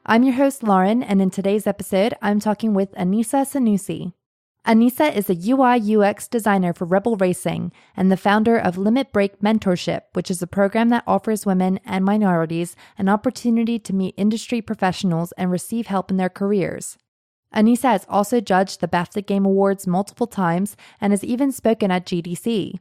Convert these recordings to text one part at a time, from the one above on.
I'm your host, Lauren, and in today's episode, I'm talking with Anisa Sanusi. Anisa is a UI UX designer for Rebel Racing and the founder of Limit Break Mentorship, which is a program that offers women and minorities an opportunity to meet industry professionals and receive help in their careers. Anisa has also judged the BAFTA Game Awards multiple times and has even spoken at GDC.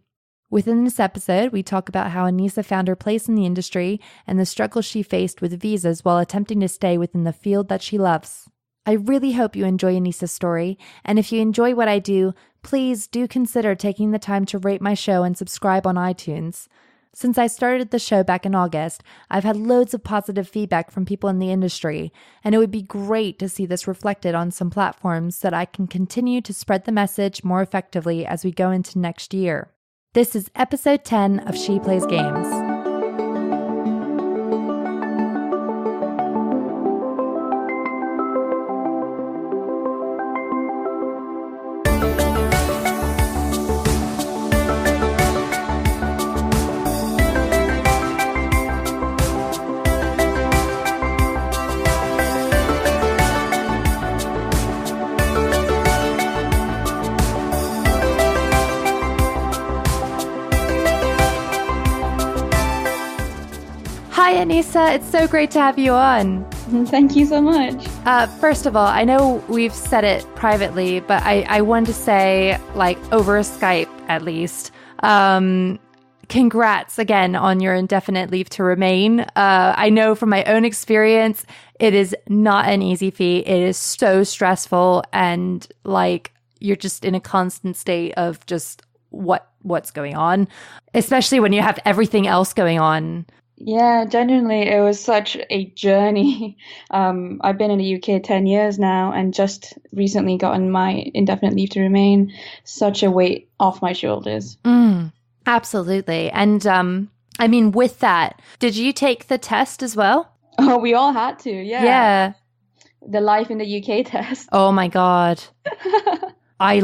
Within this episode, we talk about how Anisa found her place in the industry and the struggles she faced with visas while attempting to stay within the field that she loves. I really hope you enjoy Anisa's story, and if you enjoy what I do, please do consider taking the time to rate my show and subscribe on iTunes. Since I started the show back in August, I've had loads of positive feedback from people in the industry, and it would be great to see this reflected on some platforms so that I can continue to spread the message more effectively as we go into next year. This is episode 10 of She Plays Games. Hi, Anisa. It's so great to have you on. Thank you so much. First of all, I know we've said it privately, but I wanted to say, over Skype at least, congrats again on your indefinite leave to remain. I know from my own experience, it is not an easy feat. It is so stressful and you're just in a constant state of just what's going on, especially when you have everything else going on. Yeah, genuinely, it was such a journey. I've been in the UK 10 years now and just recently gotten my indefinite leave to remain. Such a weight off my shoulders. Absolutely. And with that, did you take the test as well? Oh, we all had to, yeah. Yeah. The Life in the UK test. Oh my God. I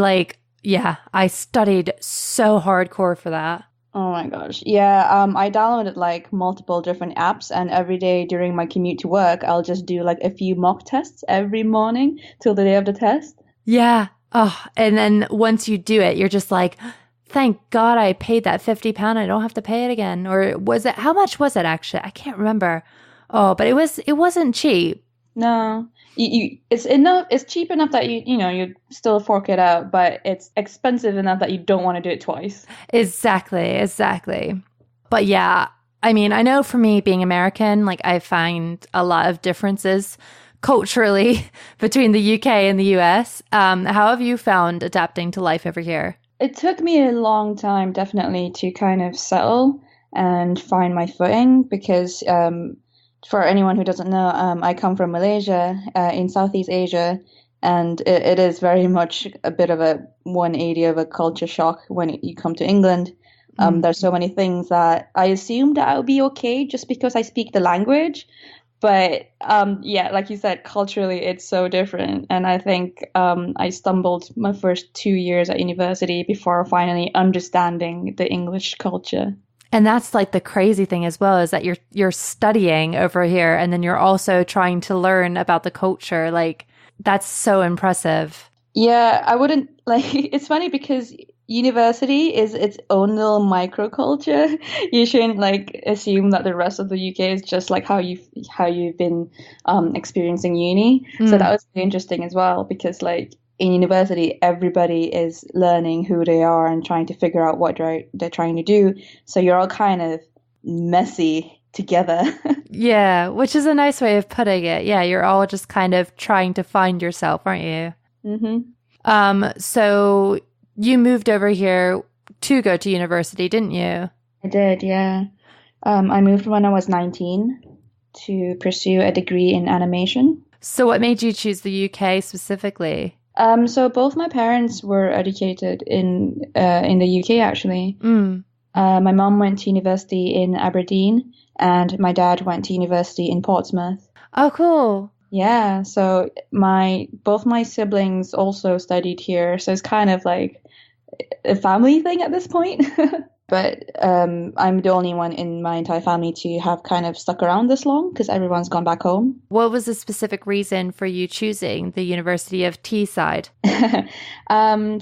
studied so hardcore for that. Oh my gosh. Yeah, I downloaded multiple different apps, and every day during my commute to work, I'll just do a few mock tests every morning till the day of the test. Yeah. Oh, and then once you do it, you're just like, thank God I paid that £50. I don't have to pay it again. Or was it, how much was it actually? I can't remember. Oh, but it wasn't cheap. No. It's cheap enough that you still fork it out, but it's expensive enough that you don't want to do it twice. Exactly. But yeah, I know for me being American, I find a lot of differences culturally between the UK and the US. How have you found adapting to life over here? It took me a long time, definitely, to kind of settle and find my footing because for anyone who doesn't know, I come from Malaysia in Southeast Asia, and it is very much a bit of a 180 of a culture shock when you come to England. There's so many things that I assumed I would be okay just because I speak the language. But like you said, culturally, it's so different. And I think I stumbled my first 2 years at university before finally understanding the English culture. And that's the crazy thing as well, is that you're studying over here and then you're also trying to learn about the culture. That's so impressive. Yeah, I wouldn't it's funny because university is its own little microculture. You shouldn't assume that the rest of the UK is just how you've been experiencing uni. So that was really interesting as well because in university, everybody is learning who they are and trying to figure out what they're trying to do. So you're all kind of messy together. Yeah, which is a nice way of putting it. Yeah, you're all just kind of trying to find yourself, aren't you? Mm-hmm. So you moved over here to go to university, didn't you? I did, yeah. I moved when I was 19 to pursue a degree in animation. So what made you choose the UK specifically? So both my parents were educated in the UK, actually. My mom went to university in Aberdeen, and my dad went to university in Portsmouth. Oh, cool. Yeah, so both my siblings also studied here, so it's kind of a family thing at this point. But I'm the only one in my entire family to have kind of stuck around this long because everyone's gone back home. What was the specific reason for you choosing the University of Teesside?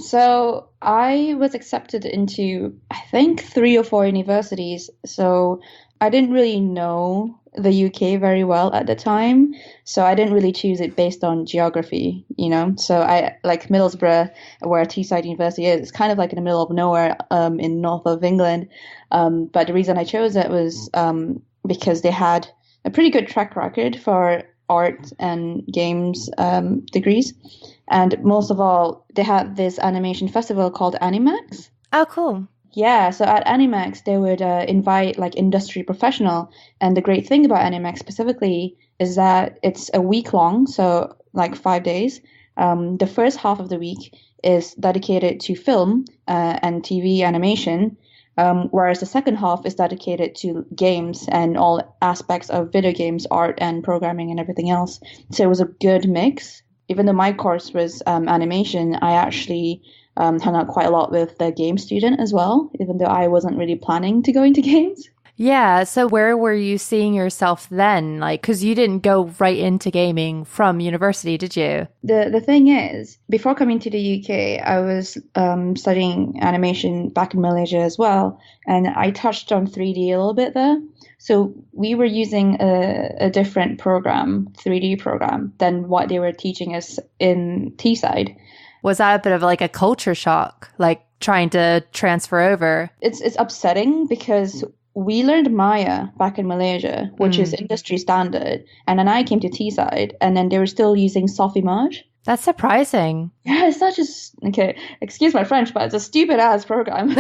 So I was accepted into, I think, 3 or 4 universities. So I didn't really know the UK very well at the time. So I didn't really choose it based on geography, you know. So I like Middlesbrough, where Teesside University is. It's kind of like in the middle of nowhere, in north of England. But the reason I chose it was because they had a pretty good track record for art and games degrees. And most of all, they had this animation festival called Animax. Oh, cool. Yeah, so at Animax, they would invite like industry professional. And the great thing about Animax specifically is that it's a week long, so like 5 days. The first half of the week is dedicated to film and TV animation, whereas the second half is dedicated to games and all aspects of video games, art and programming and everything else. So it was a good mix. Even though my course was animation, I actually hung out quite a lot with the game student as well, even though I wasn't really planning to go into games. Yeah. So where were you seeing yourself then? Like, because you didn't go right into gaming from university, did you? The thing is, before coming to the UK, I was studying animation back in Malaysia as well, and I touched on 3D a little bit there. So we were using a different program, 3D program, than what they were teaching us in Teesside. Was that a bit of like a culture shock, like trying to transfer over? It's upsetting because we learned Maya back in Malaysia, which is industry standard, and then I came to Teesside, and then they were still using Sofimage. That's surprising. Yeah, it's such a okay. Excuse my French, but it's a stupid ass program.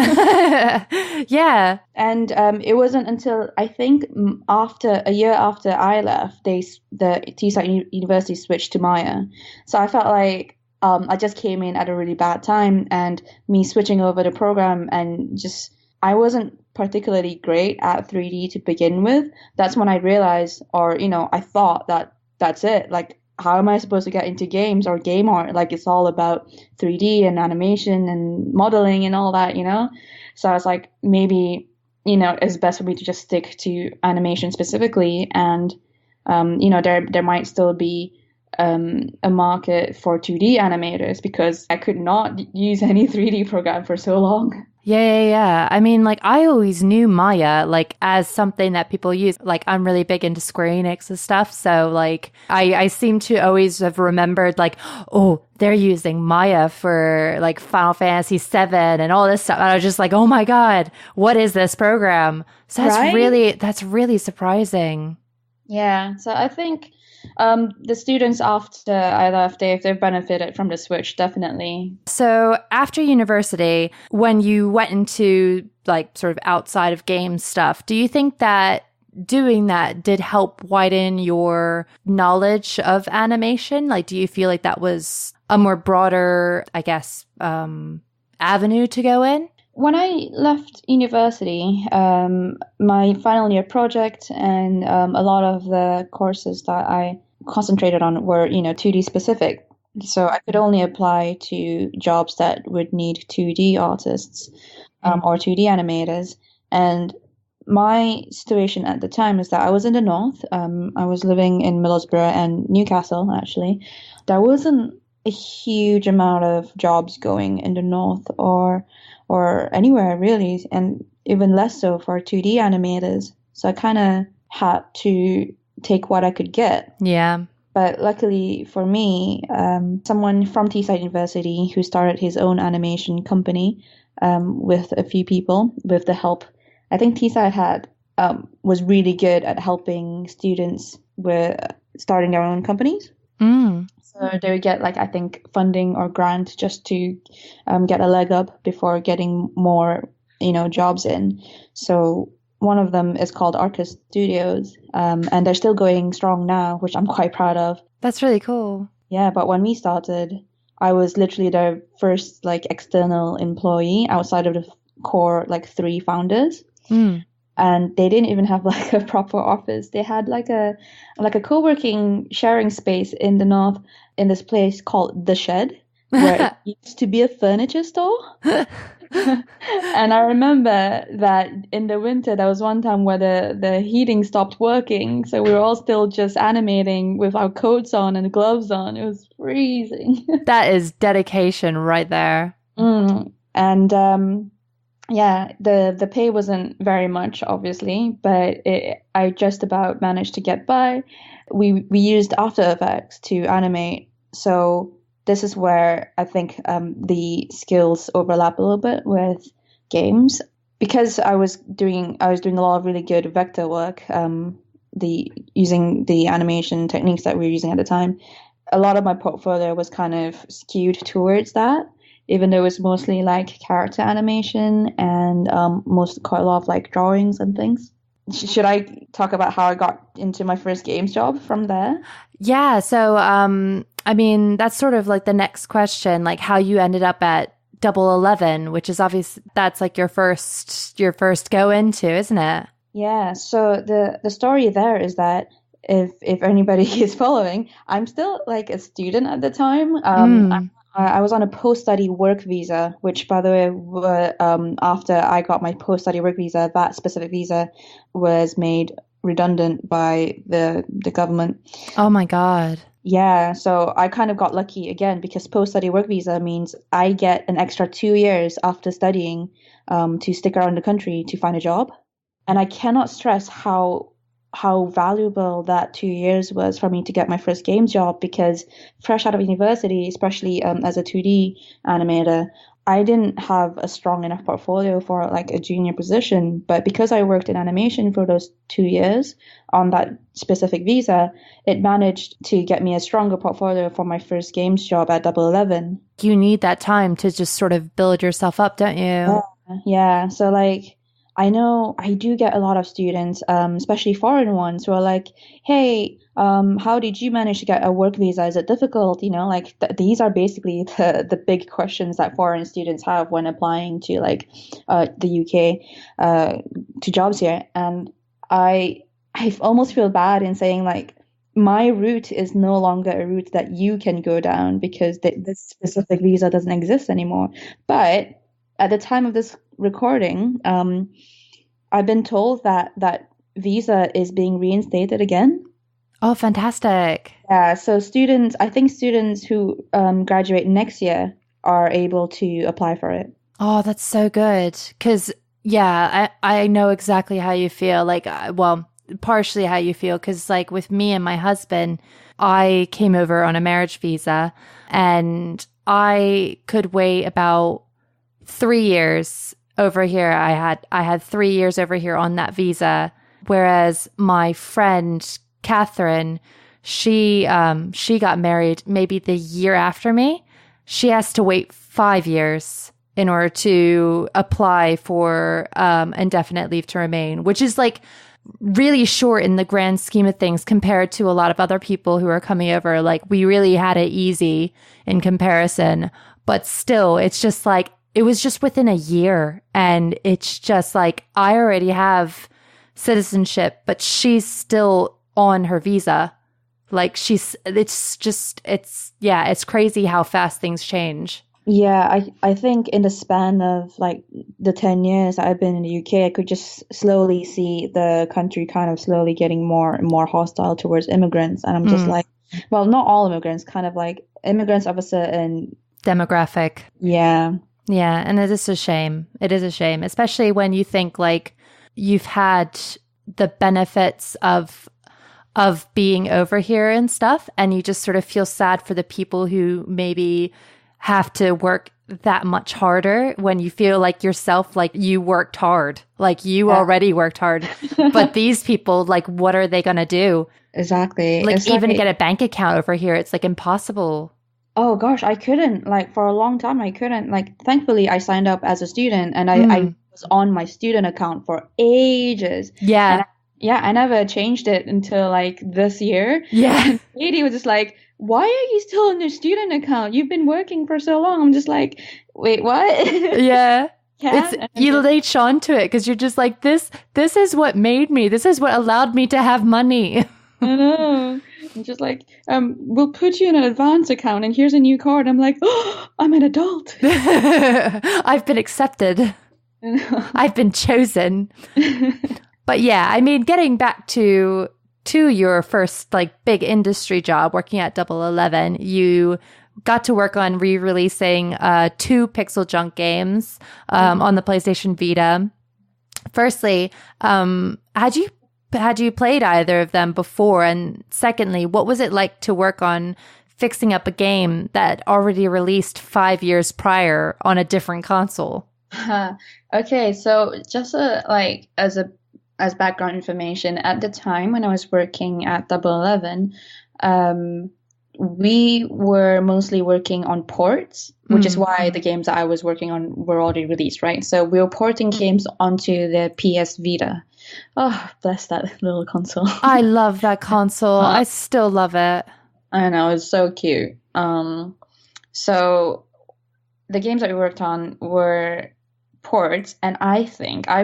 Yeah. And it wasn't until I think after a year after I left, the Teesside University switched to Maya. So I felt like I just came in at a really bad time, and me switching over the program and just I wasn't particularly great at 3D to begin with. That's when I realized, or I thought that that's it. Like, how am I supposed to get into games or game art? Like, it's all about 3D and animation and modeling and all that, So I was like, maybe, it's best for me to just stick to animation specifically. And, there might still be a market for 2D animators because I could not use any 3D program for so long. Yeah. I mean, like, I always knew Maya, like, as something that people use. Like, I'm really big into Square Enix and stuff. So, like, I seem to always have remembered, like, oh, they're using Maya for, like, Final Fantasy VII and all this stuff. And I was just like, oh my God, what is this program? So that's really surprising. Yeah. So I think the students after I left, they've benefited from the switch, definitely. So after university, when you went into like sort of outside of game stuff, do you think that doing that did help widen your knowledge of animation? Like, do you feel like that was a more broader, I guess, avenue to go in? When I left university, my final year project and a lot of the courses that I concentrated on were, 2D specific. So I could only apply to jobs that would need 2D artists or 2D animators. And my situation at the time is that I was in the north. I was living in Middlesbrough and Newcastle, actually. There wasn't a huge amount of jobs going in the north or anywhere really, and even less so for 2D animators. So I kind of had to take what I could get. Yeah. But luckily for me, someone from Teesside University who started his own animation company with a few people with the help. I think Teesside was really good at helping students with starting their own companies. So they would get, like, I think, funding or grant just to get a leg up before getting more, jobs in. So one of them is called Arcus Studios, and they're still going strong now, which I'm quite proud of. That's really cool. Yeah, but when we started, I was literally their first, like, external employee outside of the core, like, 3 founders. And they didn't even have like a proper office. They had like a co-working sharing space in the north in this place called The Shed, where it used to be a furniture store. And I remember that in the winter, there was one time where the heating stopped working. So we were all still just animating with our coats on and gloves on. It was freezing. That is dedication right there. And yeah, the pay wasn't very much, obviously, but I just about managed to get by. We used After Effects to animate. So this is where I think the skills overlap a little bit with games, because I was doing a lot of really good vector work, using the animation techniques that we were using at the time. A lot of my portfolio was kind of skewed towards that, even though it was mostly like character animation and quite a lot of like drawings and things. Should I talk about how I got into my first games job from there? Yeah. So, I mean, that's sort of like the next question, like how you ended up at Double 11, which is obvious. That's like your first go into, isn't it? Yeah. So the story there is that if anybody is following, I'm still like a student at the time. I was on a post-study work visa, which, by the way, after I got my post-study work visa, that specific visa was made redundant by the government. Oh my God. Yeah, so I kind of got lucky again, because post-study work visa means I get an extra 2 years after studying to stick around the country to find a job. And I cannot stress how valuable that 2 years was for me to get my first games job, because fresh out of university, especially as a 2D animator, I didn't have a strong enough portfolio for like a junior position. But because I worked in animation for those 2 years on that specific visa, it managed to get me a stronger portfolio for my first games job at Double 11. You need that time to just sort of build yourself up, don't you? Yeah. So like, I know I do get a lot of students, especially foreign ones, who are like, hey, how did you manage to get a work visa? Is it difficult? You know, like these are basically the big questions that foreign students have when applying to like the UK to jobs here. And I almost feel bad in saying like, my route is no longer a route that you can go down, because this specific visa doesn't exist anymore. But at the time of this recording, I've been told that visa is being reinstated again. Oh, fantastic. Yeah, so I think students who graduate next year are able to apply for it. Oh, that's so good. Because, yeah, I know exactly how you feel. Like, well, partially how you feel. Because, like, with me and my husband, I came over on a marriage visa, and I could wait about 3 years over here. I had 3 years over here on that visa, whereas my friend Catherine, she got married maybe the year after me. She has to wait 5 years in order to apply for indefinite leave to remain, which is like really short in the grand scheme of things compared to a lot of other people who are coming over. Like, we really had it easy in comparison, but still, it's just like, it was just within a year, and it's just like, I already have citizenship, but she's still on her visa. Like, it's crazy how fast things change. Yeah, I think in the span of like the 10 years that I've been in the UK, I could just slowly see the country kind of slowly getting more and more hostile towards immigrants. And I'm just like, well, not all immigrants, kind of like immigrants of a certain demographic. Yeah. Yeah, and it is a shame. It is a shame, especially when you think like you've had the benefits of being over here and stuff, and you just sort of feel sad for the people who maybe have to work that much harder, when you feel like yourself, like you worked hard, like you already worked hard. But these people, like, what are they going to do? Exactly. Like, even get a bank account over here, it's like impossible. Oh gosh, I couldn't. Like, for a long time, I couldn't. Like, thankfully, I signed up as a student, and I was on my student account for ages. Yeah. And I never changed it until like this year. Yeah. And the lady was just like, why are you still on your student account? You've been working for so long. I'm just like, wait, what? Yeah. You latch on to it because you're just like, this is what made me. This is what allowed me to have money. I know. And just like, we'll put you in an advance account and here's a new card. I'm like, oh, I'm an adult. I've been accepted. I've been chosen. But yeah, I mean, getting back to your first like big industry job working at Double 11, you got to work on re-releasing 2 Pixel Junk games on the PlayStation Vita. Firstly, had you played either of them before? And secondly, what was it like to work on fixing up a game that already released 5 years prior on a different console? Okay, so just as background information, at the time when I was working at Double 11, we were mostly working on ports, which is why the games that I was working on were already released, right? So we were porting games onto the PS Vita. Oh, bless that little console. I love that console. I still love it. I know, it's so cute. So the games that we worked on were ports, and I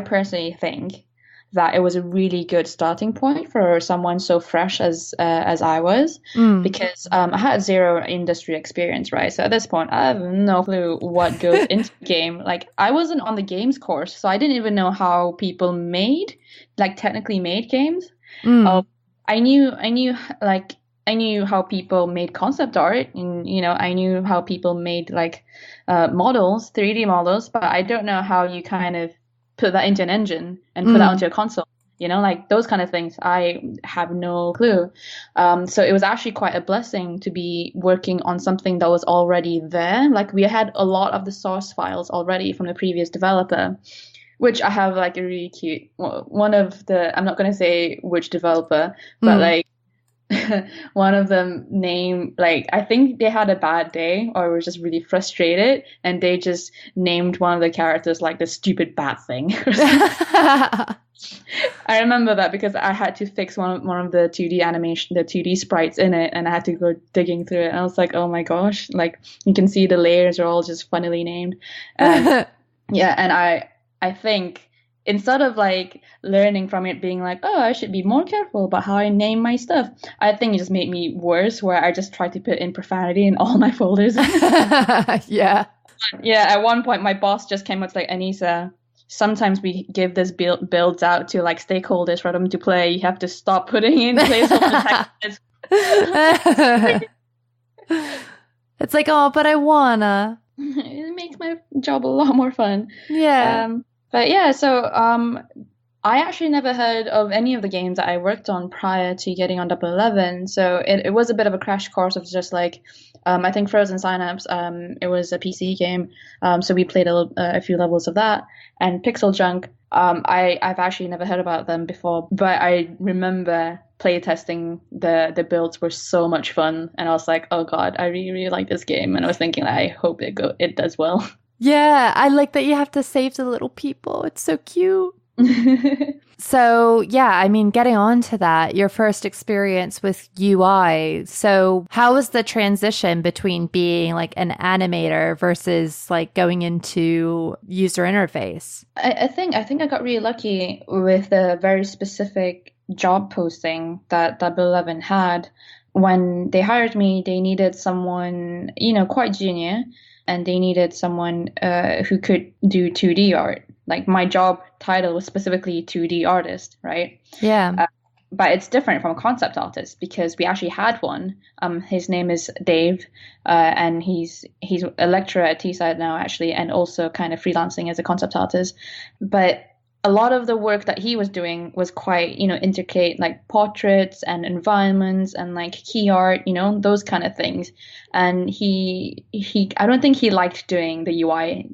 personally think that it was a really good starting point for someone so fresh as I was, because I had zero industry experience, right? So at this point, I have no clue what goes into the game. Like, I wasn't on the games course, so I didn't even know how people technically made games. I knew how people made concept art, and I knew how people made models, 3D models, but I don't know how you kind of put that into an engine and put that onto a console. Those kind of things. I have no clue. So it was actually quite a blessing to be working on something that was already there. Like, we had a lot of the source files already from the previous developer, which I have a really cute one of the. I'm not going to say which developer, but one of them I think they had a bad day or were just really frustrated, and they just named one of the characters like the stupid bat thing. I remember that because I had to fix one of the 2D animation, the 2D sprites in it, and I had to go digging through it. And I was like, oh my gosh, you can see the layers are all just funnily named. And yeah, and I think instead of learning from it, being like, oh, I should be more careful about how I name my stuff, I think it just made me worse, where I just tried to put in profanity in all my folders. Yeah. Yeah, at one point my boss just came up like, Anisa, sometimes we give this builds out to stakeholders for them to play. You have to stop putting in placeholder text. It's like, oh, but I wanna. It makes my job a lot more fun. Yeah. But yeah, so I actually never heard of any of the games that I worked on prior to getting on Double 11. So it was a bit of a crash course of just I think Frozen Synapse. It was a PC game, so we played a few levels of that. And Pixel Junk, I've actually never heard about them before, but I remember playtesting the builds were so much fun, and I was like, oh god, I really, really like this game, and I was thinking I hope it does well. Yeah, I like that you have to save the little people. It's so cute. So, yeah, I mean, getting on to that, your first experience with UI. So how was the transition between being an animator versus going into user interface? I think I got really lucky with a very specific job posting that Double 11 had. When they hired me, they needed someone, quite junior, and they needed someone who could do 2D art. My job title was specifically 2D artist, right? Yeah. But it's different from a concept artist because we actually had one. His name is Dave, and he's a lecturer at Teesside now, actually, and also kind of freelancing as a concept artist. But a lot of the work that he was doing was quite, intricate, portraits and environments and key art, those kind of things. And I don't think he liked doing the UI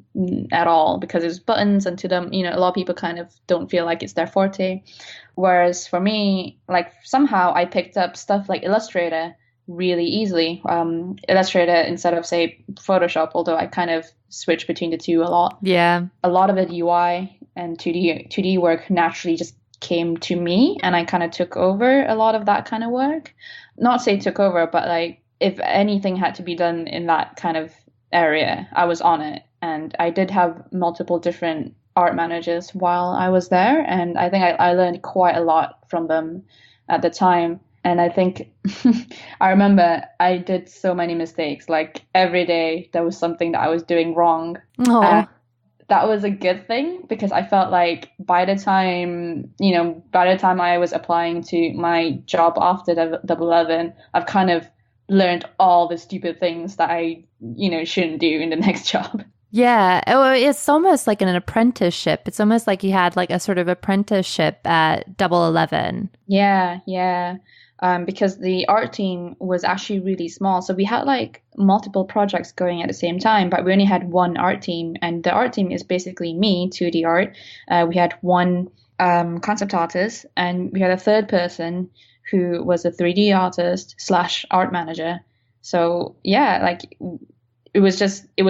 at all because it's buttons, and to them, a lot of people kind of don't feel like it's their forte. Whereas for me, somehow I picked up stuff like Illustrator really easily. Illustrator instead of, say, Photoshop, although I kind of switch between the two a lot. Yeah. A lot of the UI and 2D work naturally just came to me, and I kind of took over a lot of that kind of work. Not say took over, but if anything had to be done in that kind of area, I was on it. And I did have multiple different art managers while I was there, and I think I learned quite a lot from them at the time. And I think I remember I did so many mistakes. Like every day there was something that I was doing wrong. And Oh, that was a good thing because I felt like by the time I was applying to my job after Double 11, I've kind of learned all the stupid things that I shouldn't do in the next job. yeah. Oh, it's almost like an apprenticeship. It's almost like you had like a sort of apprenticeship at Double 11. Yeah, yeah. Because the art team was actually really small. So we had like multiple projects going at the same time, but we only had one art team. And the art team is basically me, 2D art. We had one concept artist, and we had a third person who was a 3D artist slash art manager. So yeah, like it was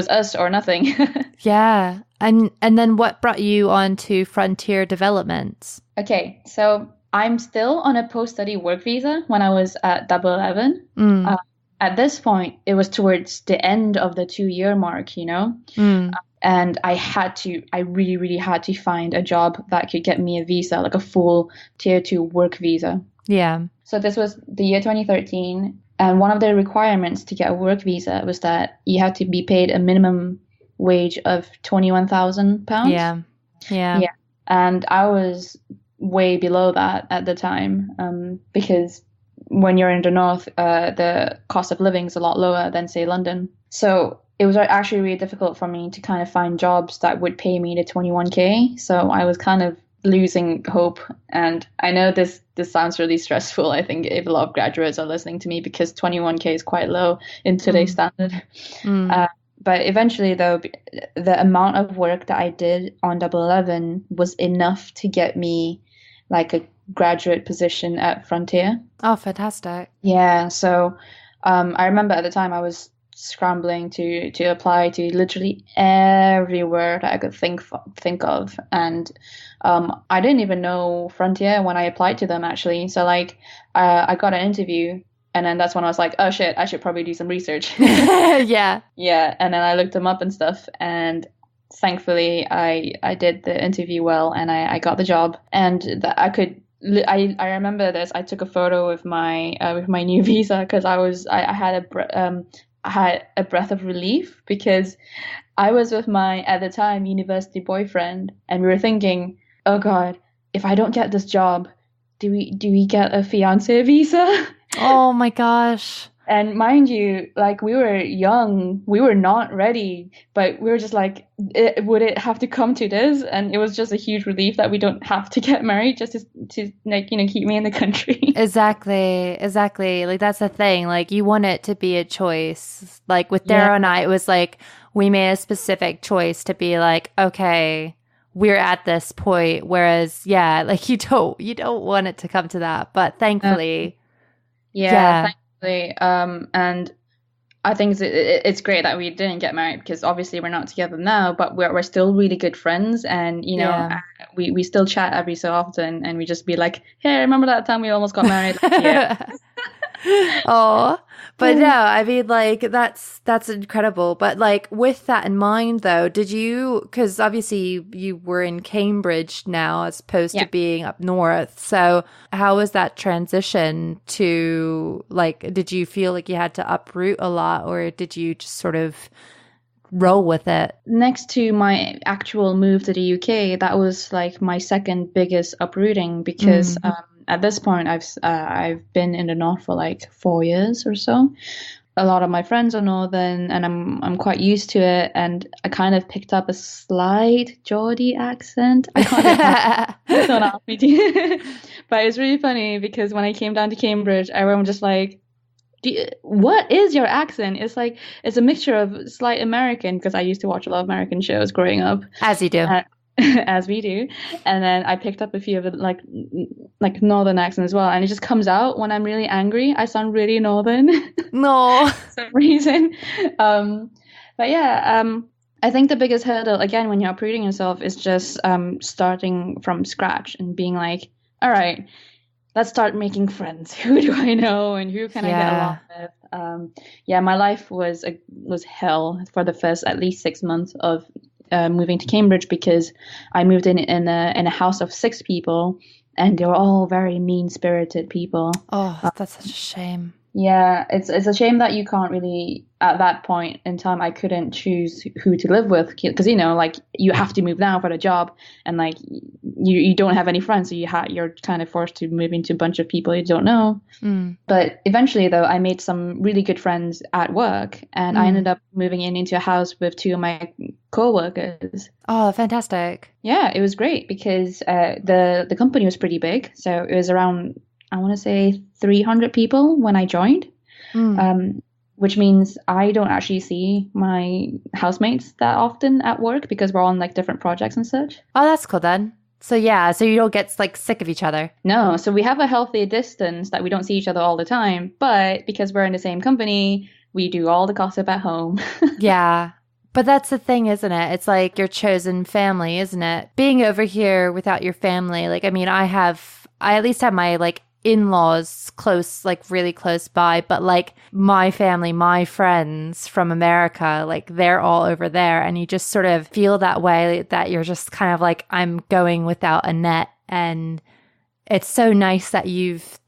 us or nothing. Yeah. And then what brought you on to Frontier Developments? Okay, so I'm still on a post-study work visa when I was at Double 11. Mm, At this point, it was towards the end of the 2 year mark, mm, and I really, really had to find a job that could get me a visa, like a full tier 2 work visa. yeah. So this was the year 2013, and one of the requirements to get a work visa was that you had to be paid a minimum wage of £21,000. Yeah. Yeah. Yeah, and I was way below that at the time, because when you're in the north, the cost of living is a lot lower than, say, London. So it was actually really difficult for me to kind of find jobs that would pay me the 21K. So I was kind of losing hope. And I know this sounds really stressful. I think if a lot of graduates are listening to me, because 21K is quite low in today's standard. Mm. But eventually, though, the amount of work that I did on Double 11 was enough to get me like a graduate position at Frontier. Oh, fantastic. Yeah, so I remember at the time I was scrambling to apply to literally everywhere that I could think of, and I didn't even know Frontier when I applied to them actually. So like I got an interview, and then that's when I was like, oh shit, I should probably do some research. Yeah. Yeah, and then I looked them up and stuff, and thankfully I did the interview well, and I got the job, and that I remember this. I took a photo with my new visa because I had a breath of relief because I was with my, at the time, university boyfriend, and we were thinking, oh God, if I don't get this job, do we get a fiance visa? Oh my gosh. And mind you, like we were young, we were not ready, but we were just like, would it have to come to this? And it was just a huge relief that we don't have to get married just to like, keep me in the country. Exactly. Exactly. Like that's the thing. Like you want it to be a choice. Like with Dara and I, it was like we made a specific choice to be like, okay, we're at this point. Whereas, yeah, like you don't want it to come to that. But thankfully, Yeah, thankfully. And I think it's great that we didn't get married because obviously we're not together now, but we're still really good friends, and we still chat every so often, and we just be like, hey, remember that time we almost got married last year? Oh, but no, I mean, like that's incredible. But like with that in mind, though, because obviously you were in Cambridge now as opposed to being up north. So how was that transition to like, did you feel like you had to uproot a lot, or did you just sort of roll with it? Next to my actual move to the UK, that was like my second biggest uprooting because at this point I've been in the north for like 4 years or so. A lot of my friends are northern, and I'm quite used to it. And I kind of picked up a slight Geordie accent. I can't don't ask me to. But it's really funny because when I came down to Cambridge, everyone was just like, what is your accent? It's like it's a mixture of slight American because I used to watch a lot of American shows growing up, As you do. as we do. And then I picked up a few of it, like northern accent as well, and it just comes out when I'm really angry. I sound really northern No. for some reason. But yeah, I think the biggest hurdle again when you're uprooting yourself is just starting from scratch and being like, all right, let's start making friends. Who do I know and who can I get along with? My life was hell for the first at least 6 months of moving to Cambridge because I moved in a house of 6 people, and they were all very mean-spirited people. Oh, that's such a shame. Yeah, it's a shame that you can't really, at that point in time, I couldn't choose who to live with, because like you have to move now for the job, and like you don't have any friends, so you're kind of forced to move into a bunch of people you don't know. But eventually, though, I made some really good friends at work, and I ended up moving into a house with two of my co-workers. Oh, fantastic. Yeah, it was great because the company was pretty big, so it was around, I want to say 300 people when I joined, which means I don't actually see my housemates that often at work because we're on like different projects and such. Oh, that's cool then. So yeah, so you don't get like sick of each other. No, so we have a healthy distance that we don't see each other all the time, but because we're in the same company, we do all the gossip at home. Yeah. But that's the thing, isn't it? It's like your chosen family, isn't it? Being over here without your family, like, I mean, I at least have my like in-laws close, like really close by, but like my family, my friends from America, like they're all over there, and you just sort of feel that way, that you're just kind of like, I'm going without a net. And it's so nice that you've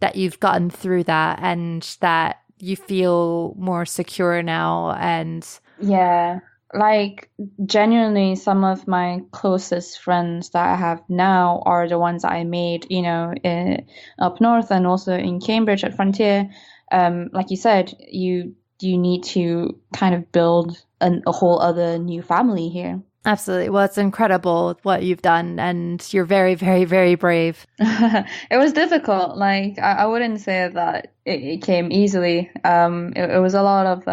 gotten through that and that you feel more secure now. And Yeah. Like, genuinely, some of my closest friends that I have now are the ones I made, up north and also in Cambridge at Frontier. Like you said, you need to kind of build a whole other new family here. absolutely. Well, it's incredible what you've done, and you're very, very, very brave. It was difficult. Like, I wouldn't say that it came easily. It was a lot of,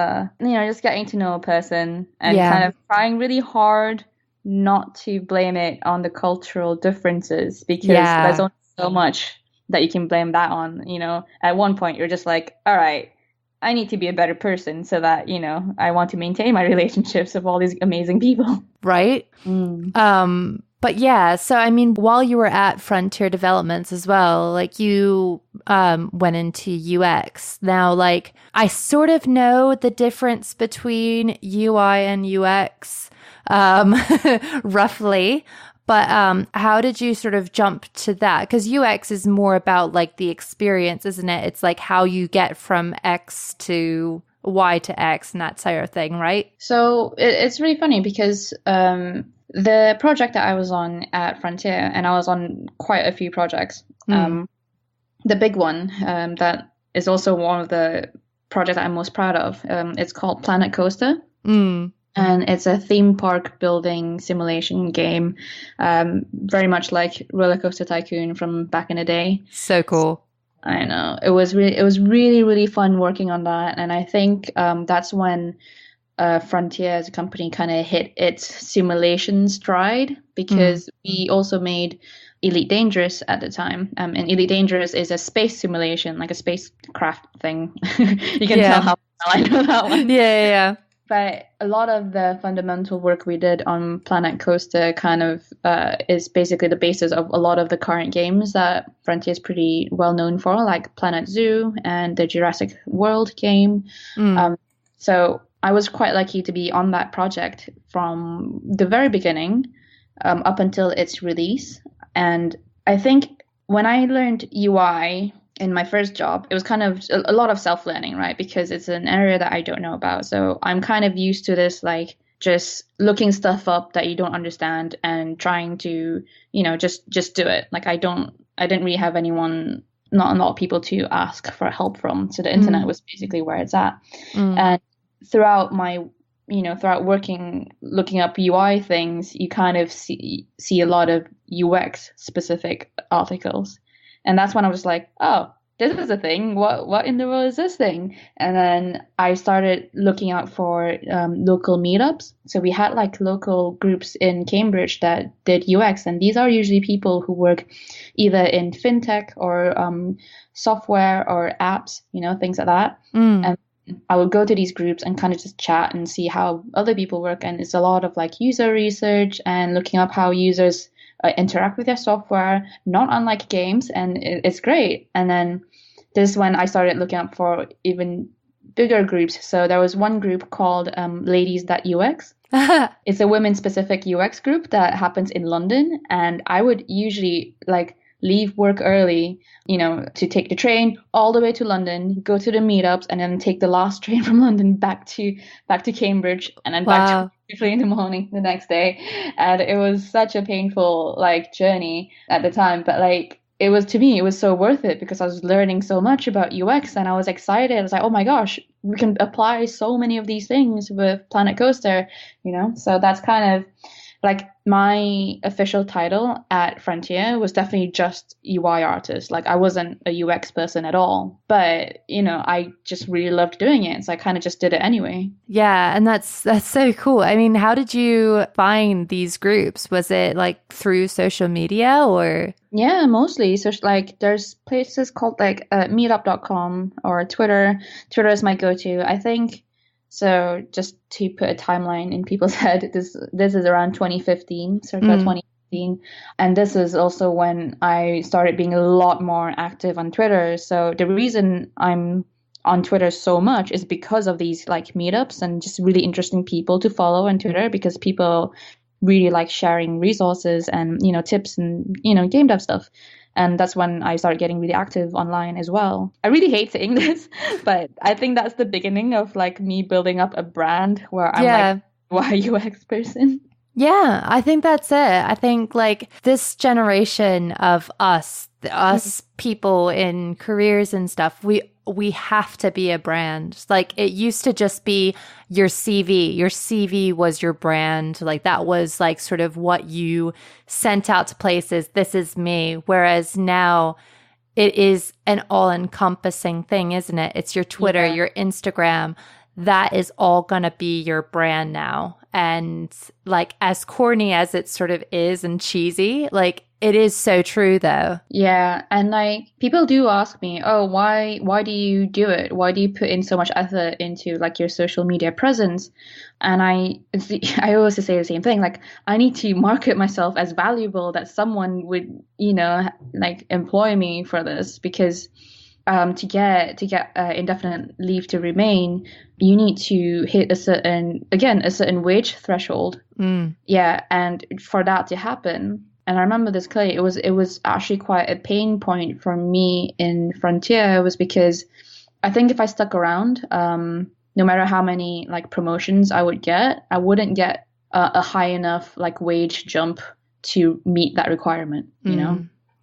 just getting to know a person and kind of trying really hard not to blame it on the cultural differences, because there's only so much that you can blame that on. At one point you're just like, all right, I need to be a better person so that, I want to maintain my relationships with all these amazing people. Right? But yeah, so I mean, while you were at Frontier Developments as well, like you went into UX. Now, like I sort of know the difference between UI and UX, roughly. But how did you sort of jump to that? Because UX is more about like the experience, isn't it? It's like how you get from X to Y to X and that sort of thing, right? So it's really funny because the project that I was on at Frontier, and I was on quite a few projects, the big one that is also one of the projects I'm most proud of, it's called Planet Coaster. And it's a theme park building simulation game, very much like Roller Coaster Tycoon from back in the day. So cool. I know. It was really, really fun working on that. And I think that's when Frontier as a company kind of hit its simulation stride, because we also made Elite Dangerous at the time. And Elite Dangerous is a space simulation, like a spacecraft thing. You can tell how I know that one. Yeah. But a lot of the fundamental work we did on Planet Coaster kind of is basically the basis of a lot of the current games that Frontier is pretty well known for, like Planet Zoo and the Jurassic World game. So I was quite lucky to be on that project from the very beginning up until its release. And I think when I learned UI in my first job, it was kind of a lot of self-learning, right? Because it's an area that I don't know about. So I'm kind of used to this, like just looking stuff up that you don't understand and trying to, just do it. Like I didn't really have anyone, not a lot of people to ask for help from. So the internet was basically where it's at. And throughout my, throughout working, looking up UI things, you kind of see a lot of UX specific articles. And that's when I was like, oh, this is a thing. What in the world is this thing? And then I started looking out for local meetups. So we had like local groups in Cambridge that did UX. And these are usually people who work either in fintech or software or apps, things like that. And I would go to these groups and kind of just chat and see how other people work. And it's a lot of like user research and looking up how users interact with their software, not unlike games, and it's great. And then this is when I started looking up for even bigger groups. So there was one group called Ladies.ux. It's a women-specific UX group that happens in London, and I would usually like leave work early, to take the train all the way to London, go to the meetups, and then take the last train from London back to Cambridge, and then back to Wow. 3 in the morning the next day. And it was such a painful like journey at the time, but like it was, to me, it was so worth it because I was learning so much about UX and I was excited. I was like, oh my gosh, we can apply so many of these things with Planet Coaster, So that's kind of like my official title at Frontier was definitely just UI artist. Like I wasn't a UX person at all, but I just really loved doing it. So I kind of just did it anyway. Yeah. And that's so cool. I mean, how did you find these groups? Was it like through social media or? Yeah, mostly. So like there's places called like meetup.com or Twitter. Twitter is my go-to. I think. So just to put a timeline in people's head, this is around 2015, circa 2015. And this is also when I started being a lot more active on Twitter. So the reason I'm on Twitter so much is because of these like meetups and just really interesting people to follow on Twitter, because people really like sharing resources and, tips and, game dev stuff. And that's when I started getting really active online as well. I really hate saying this, but I think that's the beginning of like me building up a brand where I'm like, why UX person? Yeah, I think that's it. I think like this generation of us people in careers and stuff, we have to be a brand. Like it used to just be your CV. Your CV was your brand. Like that was like sort of what you sent out to places. This is me. Whereas now it is an all-encompassing thing, isn't it? It's your Twitter, your Instagram. That is all going to be your brand now. And like as corny as it sort of is and cheesy, like it is so true though. Yeah. And like people do ask me, oh, why do you do it? Why do you put in so much effort into like your social media presence? And I always say the same thing. Like I need to market myself as valuable that someone would, like employ me for this, because to get indefinite leave to remain, you need to hit a certain wage threshold. Yeah, and for that to happen, and I remember this clearly, it was actually quite a pain point for me in Frontier, was because I think if I stuck around, no matter how many like promotions I would get, I wouldn't get a high enough like wage jump to meet that requirement,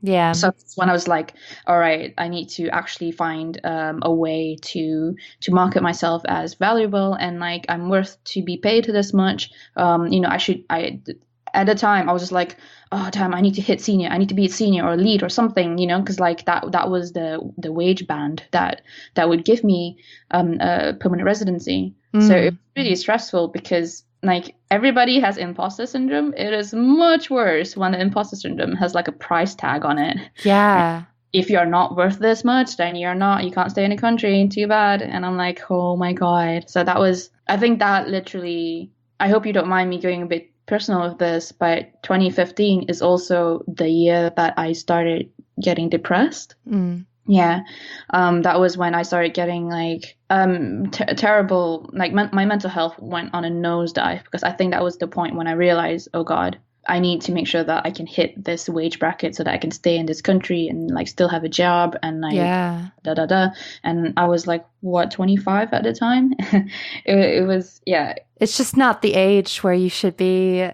Yeah. So that's when I was like, all right, I need to actually find a way to market myself as valuable and like I'm worth to be paid this much. At the time I was just like, oh damn, I need to hit senior. I need to be a senior or a lead or something, because like that was the wage band that would give me a permanent residency. So it was really stressful because like everybody has imposter syndrome. It is much worse when the imposter syndrome has like a price tag on it. Yeah. If you're not worth this much, then you can't stay in the country. Too bad. And I'm like, oh my God. So I think that literally, I hope you don't mind me going a bit personal with this, but 2015 is also the year that I started getting depressed. Yeah. That was when I started getting like terrible, like my mental health went on a nosedive, because I think that was the point when I realized, oh God, I need to make sure that I can hit this wage bracket so that I can stay in this country and like still have a job and like And I was like, what, 25 at the time? it was, yeah. It's just not the age where you should be.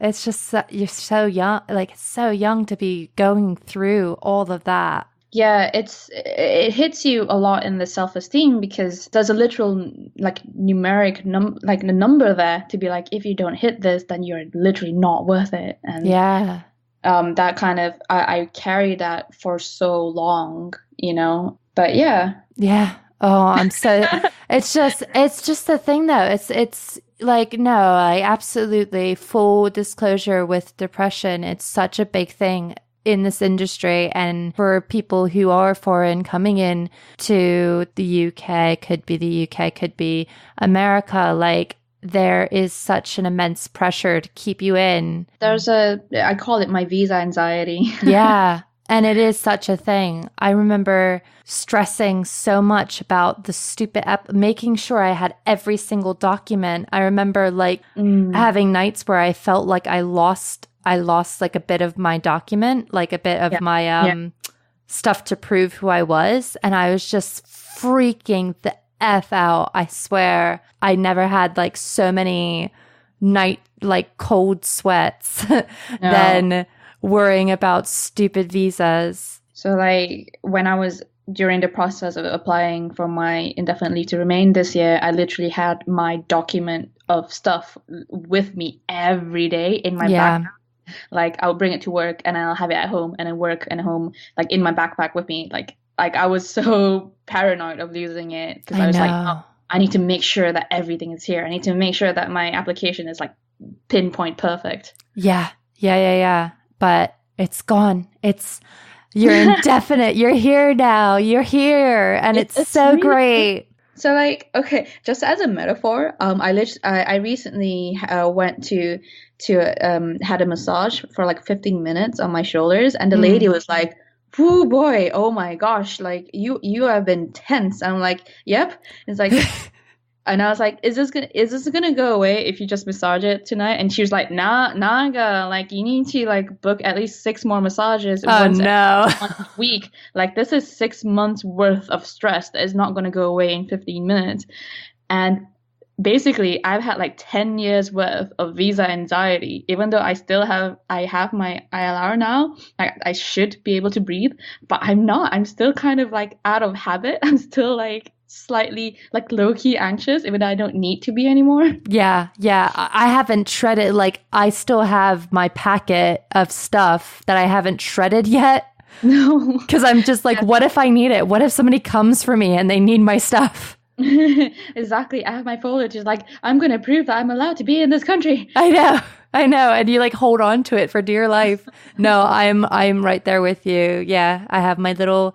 It's just, you're so young, like so young to be going through all of that. Yeah, it hits you a lot in the self-esteem, because there's a literal like numeric like the number there to be like, if you don't hit this, then you're literally not worth it. And that kind of I carried that for so long, But yeah. Oh, I'm so. it's just the thing though. It's like, no, I absolutely, full disclosure with depression. It's such a big thing in this industry, and for people who are foreign coming in to the UK, could be the UK, could be America, like there is such an immense pressure to keep you in. I call it my visa anxiety. Yeah. And it is such a thing. I remember stressing so much about the stupid making sure I had every single document. I remember like having nights where I felt like I lost I lost like a bit of my document, like a bit of my stuff to prove who I was. And I was just freaking the F out. I swear I never had like so many like cold sweats than worrying about stupid visas. So like when I was during the process of applying for my indefinite leave to remain this year, I literally had my document of stuff with me every day in my backpack. Like I'll bring it to work and I'll have it at home, and then work and home, like in my backpack with me. Like I was so paranoid of losing it because I was like, oh, I need to make sure that everything is here. I need to make sure that my application is like pinpoint perfect. Yeah. But it's gone. You're indefinite. You're here now. You're here. And it's so really great. So like, okay, just as a metaphor, I recently went to had a massage for like 15 minutes on my shoulders, and the lady was like, "Whoo boy, oh my gosh, like you have been tense." I'm like, "Yep." It's like, and I was like, "Is this gonna go away if you just massage it tonight?" And she was like, "Nah, like you need to like book at least 6 more massages once a week. Like this is 6 months worth of stress that is not gonna go away in 15 minutes." And basically, I've had like 10 years worth of visa anxiety, even though I have my ILR now. I should be able to breathe, but I'm not. I'm still kind of like out of habit. I'm still like slightly like low-key anxious, even though I don't need to be anymore. Yeah. I haven't shredded. Like I still have my packet of stuff that I haven't shredded yet. No. Because I'm just like, what if I need it? What if somebody comes for me and they need my stuff? Exactly. I have my folder just like, I'm going to prove that I'm allowed to be in this country. I know. And you like hold on to it for dear life. No, I'm right there with you. Yeah. I have my little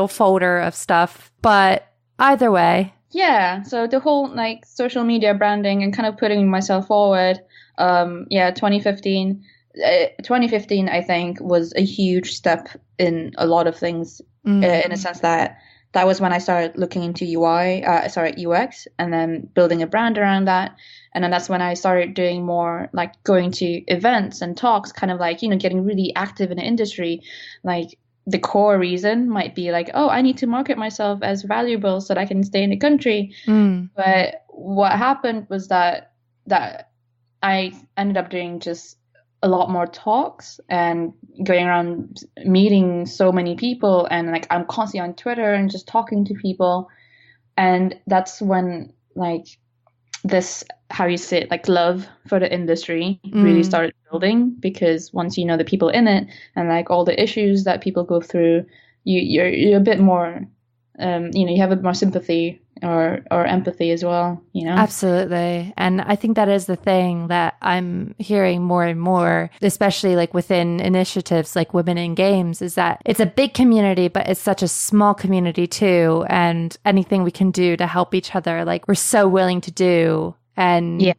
folder of stuff, but either way. Yeah. So the whole like social media branding and kind of putting myself forward. 2015, I think was a huge step in a lot of things, in a sense that was when I started looking into UX, and then building a brand around that. And then that's when I started doing more like going to events and talks, kind of like, getting really active in the industry. Like the core reason might be like, oh, I need to market myself as valuable so that I can stay in the country. But what happened was that I ended up doing just a lot more talks and going around meeting so many people, and like I'm constantly on Twitter and just talking to people. And that's when like this, how you say it, like love for the industry really started building, because once you know the people in it and like all the issues that people go through, you're a bit more you have a bit more sympathy or empathy as well, Absolutely. And I think that is the thing that I'm hearing more and more, especially like within initiatives like Women in Games, is that it's a big community, but it's such a small community too. And anything we can do to help each other, like we're so willing to do. And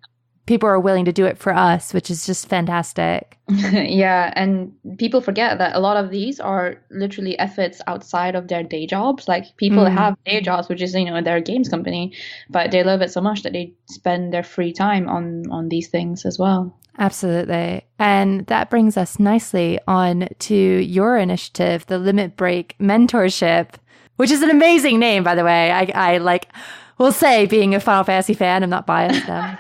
people are willing to do it for us, which is just fantastic. Yeah, and people forget that a lot of these are literally efforts outside of their day jobs. Like people have day jobs, which is, their games company, but they love it so much that they spend their free time on these things as well. Absolutely. And that brings us nicely on to your initiative, the Limit Break Mentorship, which is an amazing name, by the way. I will say, being a Final Fantasy fan, I'm not biased now.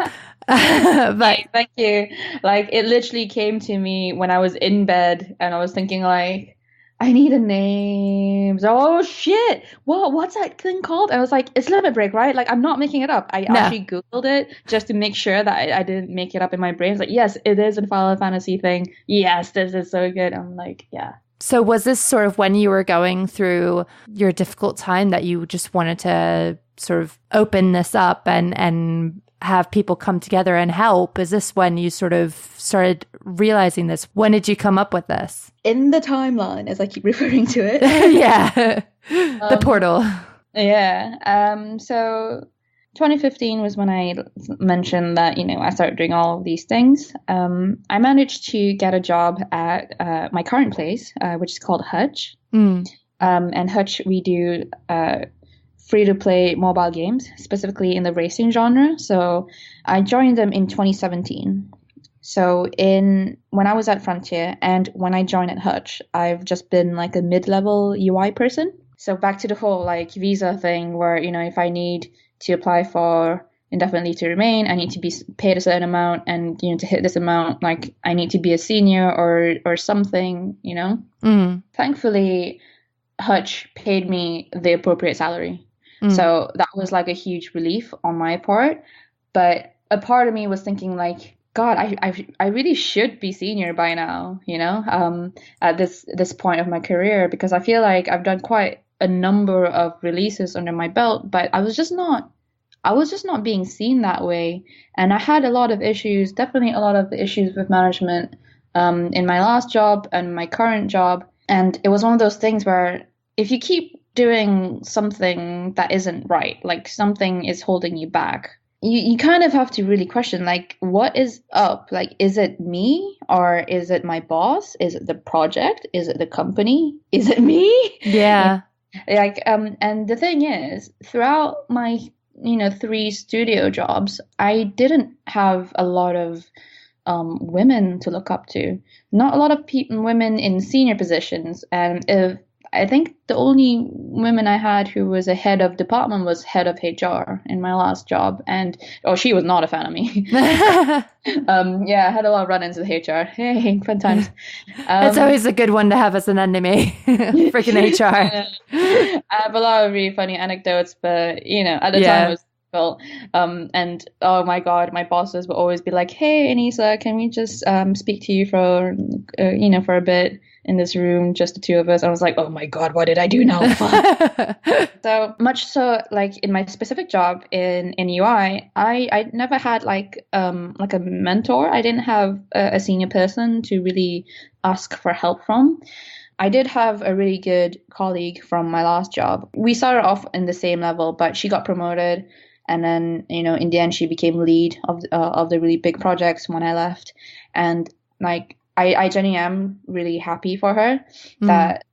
But thank you. Like it literally came to me when I was in bed and I was thinking like, I need a name. So, oh shit, what's that thing called? I was like, it's Limit Break, right? Like I'm not making it up. I actually Googled it just to make sure that I didn't make it up in my brain. It's like, yes, it is a Final Fantasy thing. Yes, this is so good. I'm like, yeah. So was this sort of when you were going through your difficult time that you just wanted to sort of open this up and have people come together and help? Is this when you sort of started realizing this? When did you come up with this? In the timeline, as I keep referring to it. Yeah. The portal. Yeah. So 2015 was when I mentioned that, I started doing all of these things. I managed to get a job at my current place, which is called Hutch. And Hutch, we do free-to-play mobile games, specifically in the racing genre. So I joined them in 2017. So when I was at Frontier and when I joined at Hutch, I've just been like a mid-level UI person. So back to the whole like visa thing where, if I need to apply for indefinite leave to remain, I need to be paid a certain amount, and to hit this amount, like I need to be a senior or something. Thankfully, Hutch paid me the appropriate salary. So that was like a huge relief on my part. But a part of me was thinking like, God, I really should be senior by now, at this point of my career, because I feel like I've done quite a number of releases under my belt, but I was just not being seen that way. And I had a lot of issues, definitely a lot of issues with management in my last job and my current job. And it was one of those things where if you keep doing something that isn't right, like something is holding you back, you kind of have to really question, like, what is up? Like, is it me, or is it my boss? Is it the project? Is it the company? Is it me? Yeah. And the thing is, throughout my 3 studio jobs, I didn't have a lot of women to look up to. Not a lot of women in senior positions. And I think the only women I had who was a head of department was head of HR in my last job. And she was not a fan of me. I had a lot of run-ins with HR. Hey, fun times. It's always a good one to have as an enemy. Freaking HR. I have a lot of really funny anecdotes, but at the time it was difficult. And oh my God, my bosses would always be like, "Hey, Anisa, can we just speak to you for for a bit in this room, just the two of us?" I was like, "Oh my God, what did I do now?" So much so, like in my specific job in UI, I never had like a mentor. I didn't have a senior person to really ask for help from. I did have a really good colleague from my last job. We started off in the same level, but she got promoted. And then, in the end, she became lead of the really big projects when I left. And like, I genuinely am really happy for her that,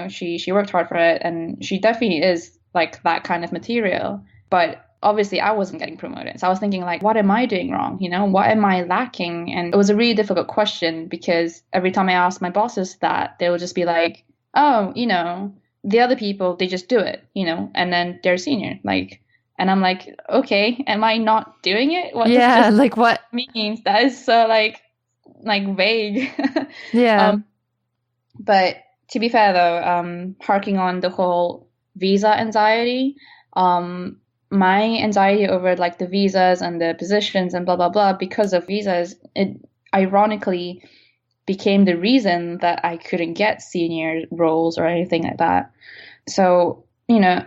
she worked hard for it. And she definitely is like that kind of material. But obviously, I wasn't getting promoted. So I was thinking like, what am I doing wrong? What am I lacking? And it was a really difficult question, because every time I asked my bosses that, they would just be like, oh, the other people, they just do it, and then they're senior. Like, and I'm like, okay, am I not doing it? What does like what means? That is so like vague. Yeah. But to be fair though, harking on the whole visa anxiety, my anxiety over like the visas and the positions and blah blah blah, because of visas, it ironically became the reason that I couldn't get senior roles or anything like that. So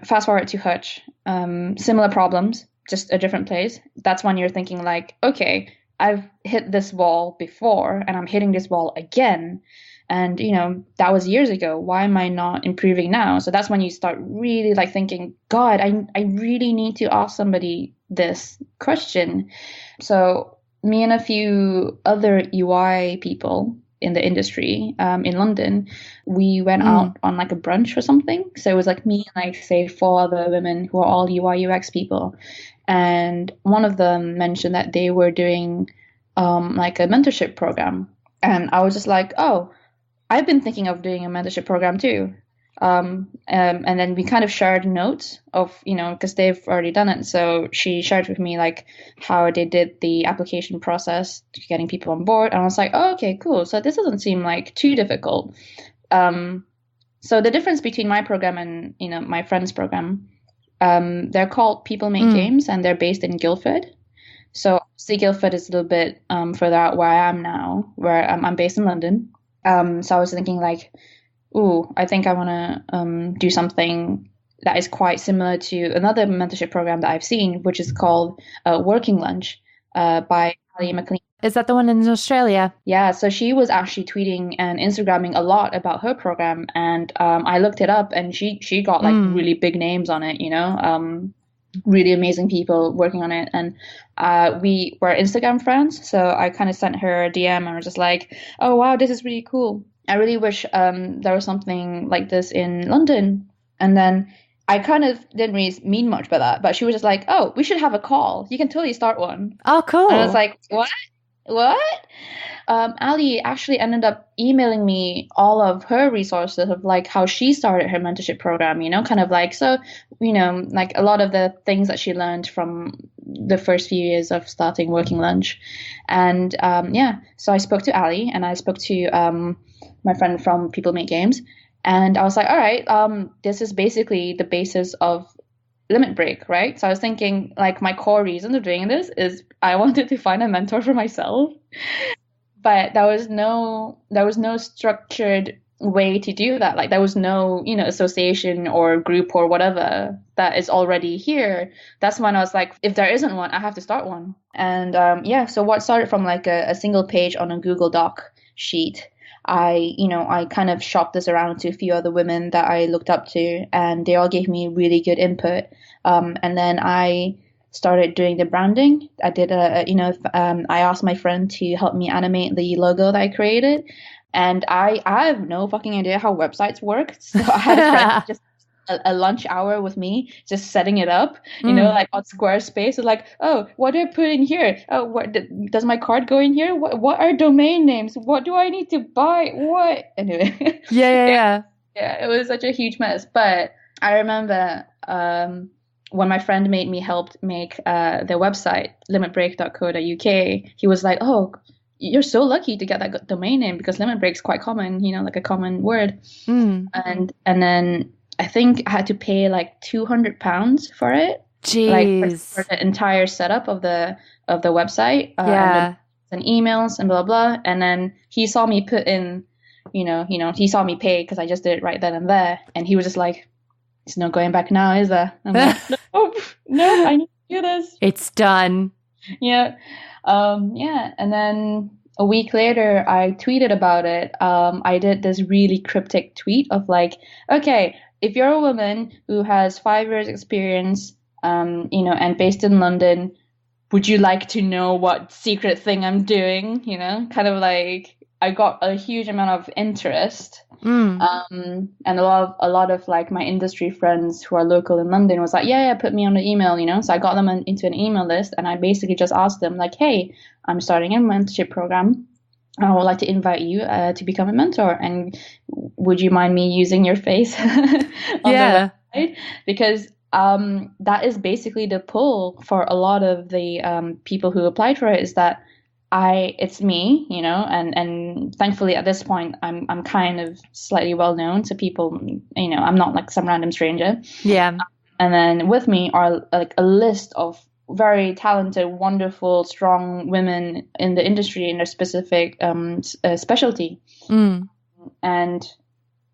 fast forward to Hutch, similar problems, just a different place. That's when you're thinking like, okay, I've hit this wall before and I'm hitting this wall again. And, that was years ago. Why am I not improving now? So that's when you start really like thinking, God, I really need to ask somebody this question. So me and a few other UI people in the industry in London, we went out on like a brunch or something. So it was like me and like say 4 other women who are all UI UX people. And one of them mentioned that they were doing like a mentorship program. And I was just like, oh, I've been thinking of doing a mentorship program too. And then we kind of shared notes of, because they've already done it. So she shared with me like how they did the application process to getting people on board. And I was like, oh, okay, cool. So this doesn't seem like too difficult. So the difference between my program and, my friend's program, they're called People Make Games, and they're based in Guildford. So obviously Guildford is a little bit further out where I am now, where I'm based in London. So I was thinking like, ooh, I think I want to do something that is quite similar to another mentorship program that I've seen, which is called Working Lunch by Ali McLean. Is that the one in Australia? Yeah, so she was actually tweeting and Instagramming a lot about her program, and I looked it up, and she got like really big names on it, really amazing people working on it. And we were Instagram friends, so I kind of sent her a DM and was just like, oh wow, this is really cool. I really wish there was something like this in London. And then I kind of didn't really mean much by that, but she was just like, oh, we should have a call. You can totally start one. Oh, cool. And I was like, what? What? Ali actually ended up emailing me all of her resources of like how she started her mentorship program, kind of like, so, like a lot of the things that she learned from the first few years of starting Working Lunch. And yeah, so I spoke to Ali and I spoke to my friend from People Make Games. And I was like, all right, this is basically the basis of Limit Break, right? So I was thinking, like, my core reason of doing this is I wanted to find a mentor for myself, but there was no structured way to do that. Like, there was no, association or group or whatever that is already here. That's when I was like, if there isn't one, I have to start one. And yeah, so what started from like a single page on a Google Doc sheet. I kind of shopped this around to a few other women that I looked up to, and they all gave me really good input. And then I started doing the branding. I did I asked my friend to help me animate the logo that I created, and I have no fucking idea how websites work. So I had a friend just a lunch hour with me, just setting it up, like on Squarespace. It's like, oh, what do I put in here? Oh, what does my card go in here? What are domain names? What do I need to buy? What? Anyway, Yeah. yeah, it was such a huge mess. But I remember when my friend made me help make their website, limitbreak.co.uk, he was like, oh, you're so lucky to get that domain name because limit break is quite common, like a common word. And then I think I had to pay like £200 for it. Jeez. Like for the entire setup of the website. And emails and blah blah. And then he saw me put in, he saw me pay because I just did it right then and there. And he was just like, it's not going back now, is there? I'm like, no, I need to do this. It's done. Yeah. Yeah. And then a week later, I tweeted about it. I did this really cryptic tweet of like, okay, if you're a woman who has 5 years experience, and based in London, would you like to know what secret thing I'm doing? Kind of like I got a huge amount of interest. And a lot of like my industry friends who are local in London was like, yeah, put me on the email, So I got them into an email list, and I basically just asked them like, hey, I'm starting a mentorship program. I would like to invite you to become a mentor, and would you mind me using your face on the website? Because that is basically the pull for a lot of the people who applied for it, is that it's me, and thankfully at this point I'm kind of slightly well known to people, I'm not like some random stranger. Yeah. And then with me are like a list of very talented, wonderful, strong women in the industry in their specific specialty. And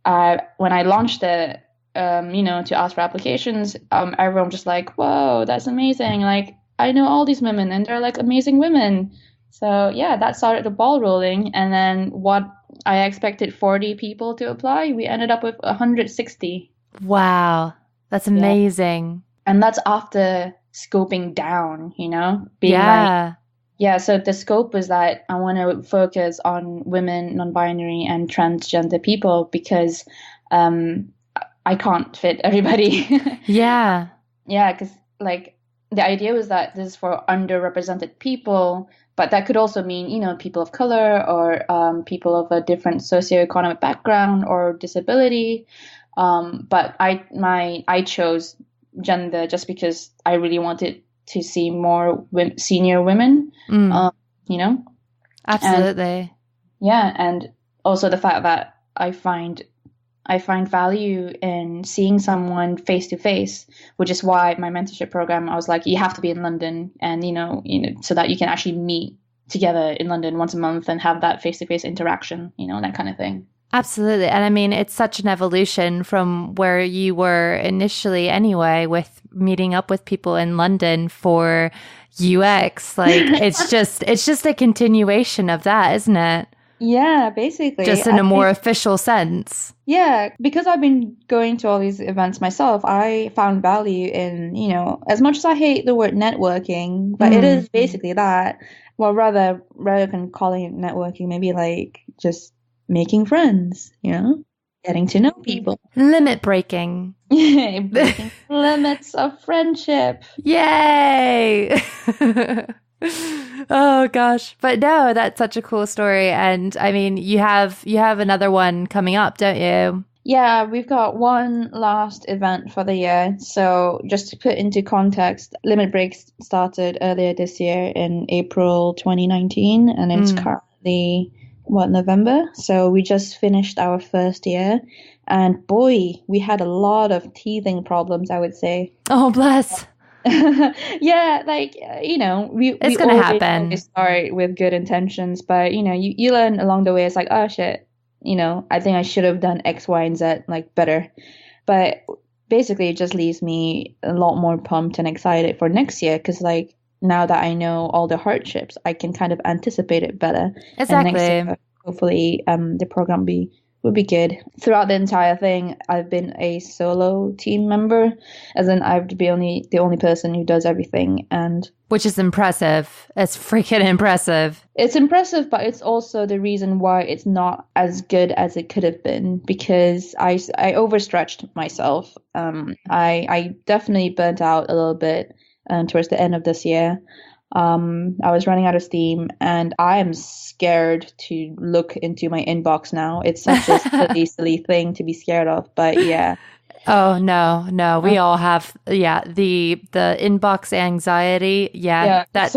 when I launched it, to ask for applications, everyone just like, whoa, that's amazing. Like, I know all these women and they're like amazing women. So yeah, that started the ball rolling. And then what I expected 40 people to apply, we ended up with 160. Wow. That's amazing. Yeah. And that's after scoping down, being like, yeah, so the scope is that I want to focus on women, non-binary and transgender people because I can't fit everybody. Yeah. Yeah, because like the idea was that this is for underrepresented people, but that could also mean, people of color or people of a different socioeconomic background or disability. But I chose gender just because I really wanted to see more senior women, Absolutely. And also the fact that I find value in seeing someone face to face, which is why my mentorship program, I was like, you have to be in London, and so that you can actually meet together in London once a month and have that face to face interaction, that kind of thing. Absolutely. And I mean, it's such an evolution from where you were initially anyway, with meeting up with people in London for UX. Like it's just a continuation of that, isn't it? Yeah, basically. Just in a more official sense. Yeah, because I've been going to all these events myself, I found value in, as much as I hate the word networking, but it is basically that. Well, rather than calling it networking, maybe like just making friends, getting to know people. Limit breaking. Breaking limits of friendship. Yay! Oh gosh. But no, that's such a cool story. And I mean, you have another one coming up, don't you? Yeah, we've got one last event for the year. So just to put into context, Limit Break started earlier this year in April 2019, and it's currently, November? So we just finished our first year, and boy, we had a lot of teething problems, I would say. Oh, bless. Yeah, like, It's going to happen. Start with good intentions, but, you learn along the way. It's like, oh, shit. I think I should have done X, Y, and Z like better. But basically, it just leaves me a lot more pumped and excited for next year because, like, now that I know all the hardships, I can kind of anticipate it better. Exactly. And next year, hopefully, the program would be good. Throughout the entire thing, I've been a solo team member, as in I have to be the only person who does everything, and which is impressive. It's freaking impressive. It's impressive, but it's also the reason why it's not as good as it could have been, because I overstretched myself. I definitely burnt out a little bit towards the end of this year. I was running out of steam, and I am scared to look into my inbox now. It's such a silly thing to be scared of, but yeah. Oh, no. We all have, the inbox anxiety. Yeah, that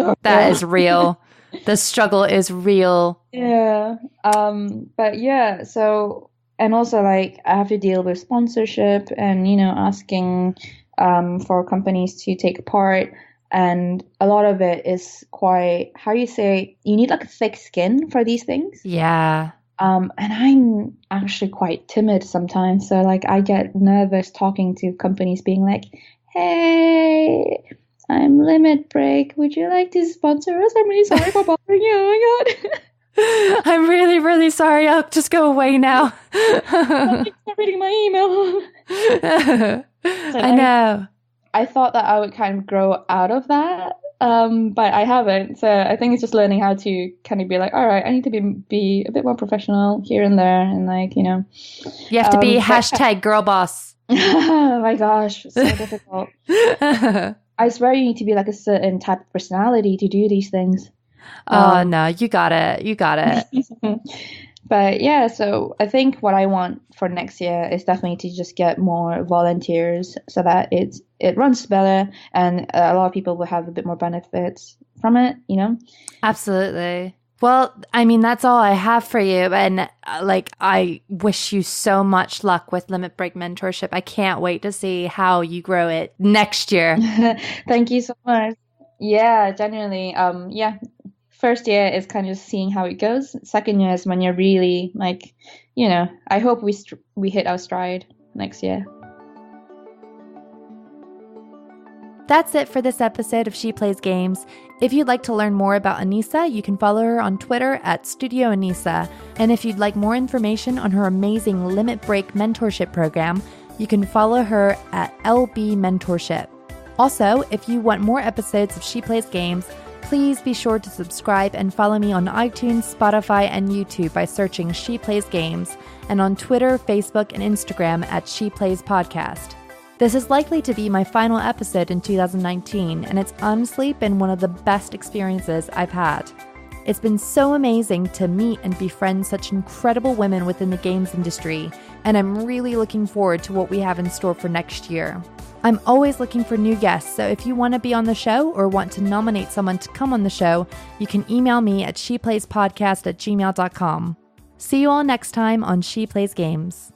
is real. The struggle is real. Yeah. But yeah, so, and also like I have to deal with sponsorship and, asking for companies to take part. And a lot of it is quite, how you say, you need like a thick skin for these things. Yeah. And I'm actually quite timid sometimes. So like I get nervous talking to companies being like, hey, I'm Limit Break. Would you like to sponsor us? I'm really sorry for bothering you. Oh my God. I'm really, really sorry. I'll just go away now. I'm not reading my email. I know. I thought that I would kind of grow out of that, but I haven't. So I think it's just learning how to kind of be like, all right, I need to be a bit more professional here and there, and like, You have to be hashtag girl boss. Oh my gosh, so difficult. I swear you need to be like a certain type of personality to do these things. Oh no, you got it. But yeah, so I think what I want for next year is definitely to just get more volunteers so that it runs better, and a lot of people will have a bit more benefits from it, Absolutely. Well, I mean, that's all I have for you. And I wish you so much luck with Limit Break Mentorship. I can't wait to see how you grow it next year. Thank you so much. Yeah, genuinely. Yeah. First year is kind of seeing how it goes. Second year is when you're really like, I hope we hit our stride next year. That's it for this episode of She Plays Games. If you'd like to learn more about Anisa, you can follow her on Twitter at Studio Anisa. And if you'd like more information on her amazing Limit Break Mentorship program, you can follow her at LB Mentorship. Also, if you want more episodes of She Plays Games, please be sure to subscribe and follow me on iTunes, Spotify, and YouTube by searching She Plays Games, and on Twitter, Facebook, and Instagram at ShePlaysPodcast. This is likely to be my final episode in 2019, and it's honestly been one of the best experiences I've had. It's been so amazing to meet and befriend such incredible women within the games industry, and I'm really looking forward to what we have in store for next year. I'm always looking for new guests, so if you want to be on the show or want to nominate someone to come on the show, you can email me at ShePlaysPodcast@gmail.com. See you all next time on She Plays Games.